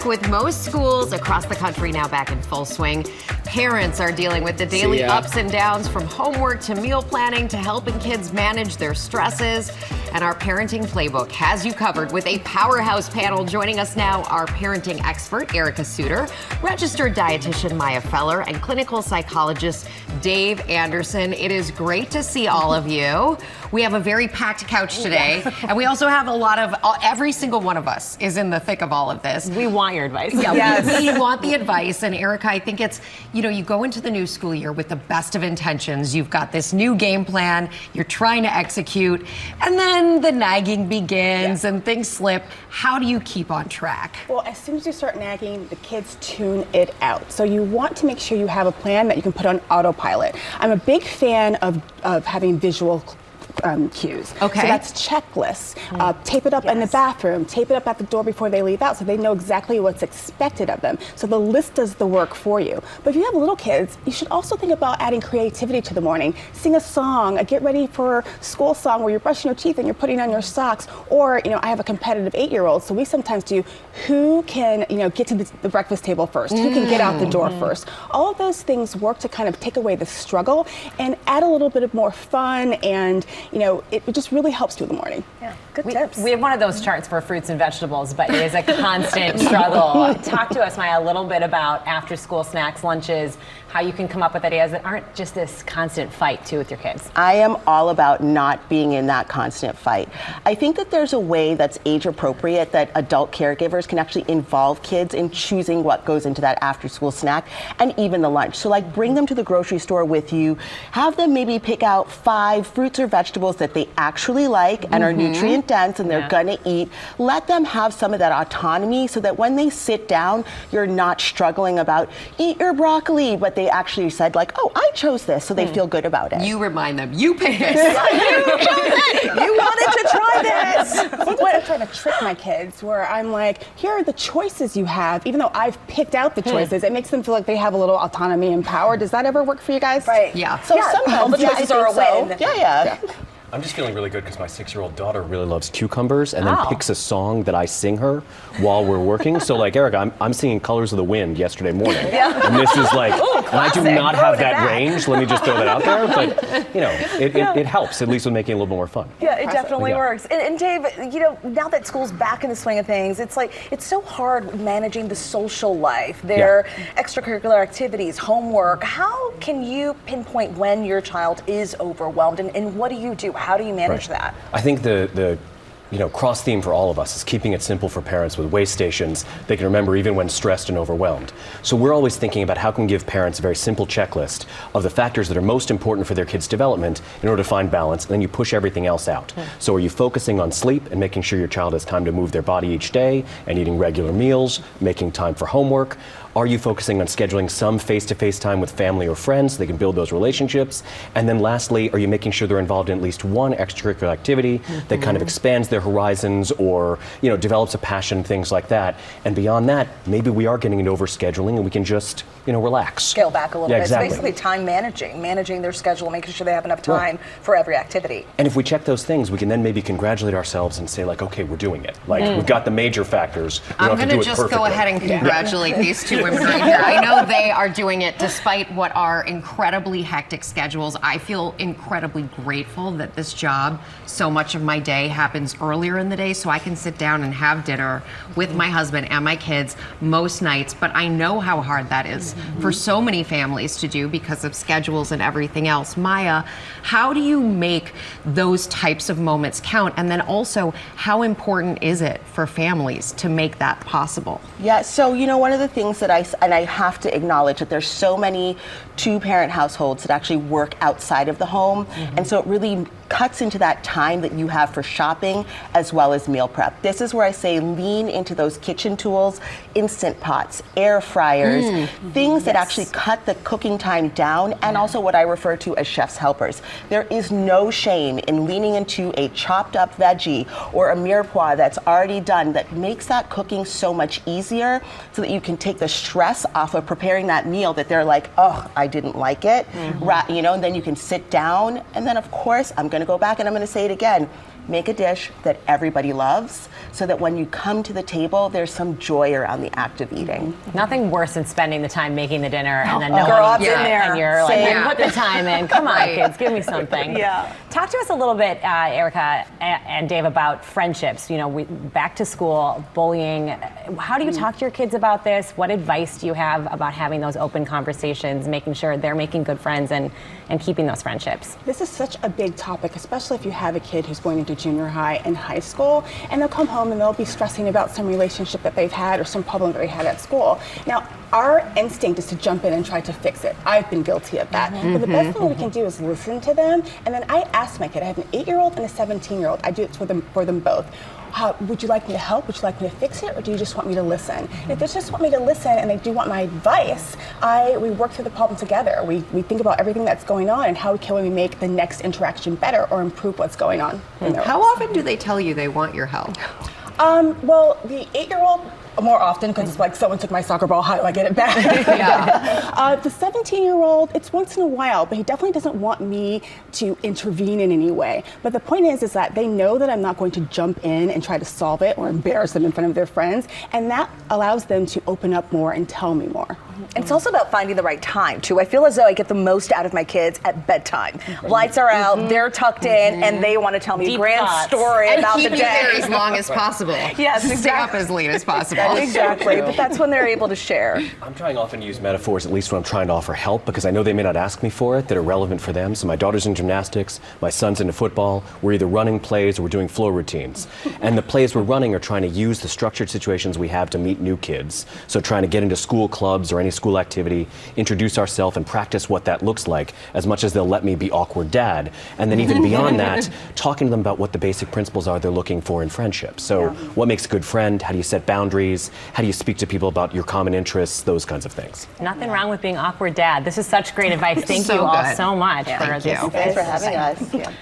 With most schools across the country now back in full swing, parents are dealing with the daily ups and downs, from homework to meal planning to helping kids manage their stresses. And our parenting playbook has you covered with a powerhouse panel. Joining us now, our parenting expert, Erica Suter, registered dietitian Maya Feller, and clinical psychologist Dave Anderson. It is great to see all of you. We have a very packed couch today, and we also have a lot of, every single one of us is in the thick of all of this. We want your advice. Yeah, yes. we want the advice. And Erica, I think it's, you go into the new school year with the best of intentions. You've got this new game plan, you're trying to execute, and then the nagging begins and things slip. How do you keep on track? Well, as soon as you start nagging, the kids tune it out. So you want to make sure you have a plan that you can put on autopilot. I'm a big fan of having visual cues. Okay. So that's checklists. Tape it up in the bathroom, tape it up at the door before they leave out so they know exactly what's expected of them. So the list does the work for you. But if you have little kids, you should also think about adding creativity to the morning. Sing a song, a get ready for school song where you're brushing your teeth and you're putting on your socks. Or, I have a competitive 8-year-old, so we sometimes do who can, get to the breakfast table first, who can get out the door first. All of those things work to kind of take away the struggle and add a little bit of more fun, and it just really helps through the morning. Yeah, good tips. We have one of those charts for fruits and vegetables, but it is a constant struggle. Talk to us, Maya, a little bit about after-school snacks, lunches, how you can come up with ideas that aren't just this constant fight, too, with your kids. I am all about not being in that constant fight. I think that there's a way that's age-appropriate that adult caregivers can actually involve kids in choosing what goes into that after-school snack and even the lunch. So, bring them to the grocery store with you, have them maybe pick out 5 fruits or vegetables that they actually like and are nutrient dense and they're gonna eat. Let them have some of that autonomy so that when they sit down, you're not struggling about eat your broccoli, but they actually said oh, I chose this, so they feel good about it. You remind them, you picked this. You chose it. You wanted to try this. Sometimes I'm trying to trick my kids where I'm like, here are the choices you have, even though I've picked out the choices. It makes them feel like they have a little autonomy and power. Does that ever work for you guys? Right. Yeah. So sometimes all the choices are a win. Yeah. I'm just feeling really good because my 6-year-old daughter really loves cucumbers and then picks a song that I sing her while we're working. So Erica, I'm singing Colors of the Wind yesterday morning. And this is and I do not have that range. Let me just throw that out there. But, it helps, at least with making it a little bit more fun. Yeah, it definitely works. And Dave, now that school's back in the swing of things, it's so hard managing the social life, their extracurricular activities, homework. How can you pinpoint when your child is overwhelmed, and what do you do? How do you manage that? I think the cross theme for all of us is keeping it simple for parents with way stations they can remember even when stressed and overwhelmed. So we're always thinking about how can we give parents a very simple checklist of the factors that are most important for their kids' development in order to find balance, and then you push everything else out. So are you focusing on sleep and making sure your child has time to move their body each day and eating regular meals, making time for homework? Are you focusing on scheduling some face-to-face time with family or friends so they can build those relationships? And then lastly, are you making sure they're involved in at least one extracurricular activity that kind of expands their horizons or, develops a passion, things like that? And beyond that, maybe we are getting into overscheduling and we can just, relax. Scale back a little bit. Exactly. It's basically time managing their schedule, making sure they have enough time for every activity. And if we check those things, we can then maybe congratulate ourselves and say okay, we're doing it. We've got the major factors. I'm going to just go ahead and congratulate these two women right here. I know they are doing it despite what are incredibly hectic schedules. I feel incredibly grateful that this job, so much of my day happens earlier in the day, so I can sit down and have dinner with my husband and my kids most nights. But I know how hard that is for so many families to do because of schedules and everything else. Maya, how do you make those types of moments count? And then also, how important is it for families to make that possible? Yeah, so one of the things that I have to acknowledge that there's so many 2-parent households that actually work outside of the home, and so it really cuts into that time that you have for shopping as well as meal prep. This is where I say lean into those kitchen tools, instant pots, air fryers, things that actually cut the cooking time down, and also what I refer to as chef's helpers. There is no shame in leaning into a chopped up veggie or a mirepoix that's already done that makes that cooking so much easier so that you can take the stress off of preparing that meal that they're like, oh, I didn't like it, and then you can sit down, and then of course I'm going to go back and I'm going to say it again. make a dish that everybody loves so that when you come to the table, there's some joy around the act of eating. Nothing worse than spending the time making the dinner and then Girl, no one I've eats been it, there. and you're like, Same. put the time in. Come on, kids, give me something. Yeah. Talk to us a little bit, Erica and Dave, about friendships. You know, back to school, bullying. How do you talk to your kids about this? What advice do you have about having those open conversations, making sure they're making good friends and keeping those friendships? This is such a big topic, especially if you have a kid who's going into junior high and high school, and they'll come home and they'll be stressing about some relationship that they've had or some problem that they had at school. Now, our instinct is to jump in and try to fix it. I've been guilty of that. But the best thing we can do is listen to them. And then I ask my kid, I have an 8-year-old and a 17-year-old. I do it for them both. Would you like me to help? Would you like me to fix it? Or do you just want me to listen? If they just want me to listen and they do want my advice, we work through the problem together. We think about everything that's going on and how can we make the next interaction better or improve what's going on. How often do they tell you they want your help? Well, the 8-year-old, more often, because it's like someone took my soccer ball, how do I get it back? The 17-year-old, it's once in a while, but he definitely doesn't want me to intervene in any way. But the point is that they know that I'm not going to jump in and try to solve it or embarrass them in front of their friends, and that allows them to open up more and tell me more. And it's also about finding the right time, too. I feel as though I get the most out of my kids at bedtime. Lights are out, they're tucked in, and they want to tell me a Deep grand thoughts. story And about keep the you there day. as long as possible. Yes, Stay up exactly. as late as possible. Exactly, but that's when they're able to share. I'm trying often to use metaphors, at least when I'm trying to offer help, because I know they may not ask me for it, that are relevant for them. So my daughter's in gymnastics, my son's into football. We're either running plays or we're doing flow routines. And the plays we're running are trying to use the structured situations we have to meet new kids. So trying to get into school clubs or any school activity, introduce ourselves and practice what that looks like, as much as they'll let me be awkward dad. And then even beyond that, talking to them about what the basic principles are they're looking for in friendship. So what makes a good friend? How do you set boundaries? How do you speak to people about your common interests? Those kinds of things. Nothing wrong with being awkward dad. This is such great advice. Thank So you all good. so much for Thank this. you. Thanks for having us.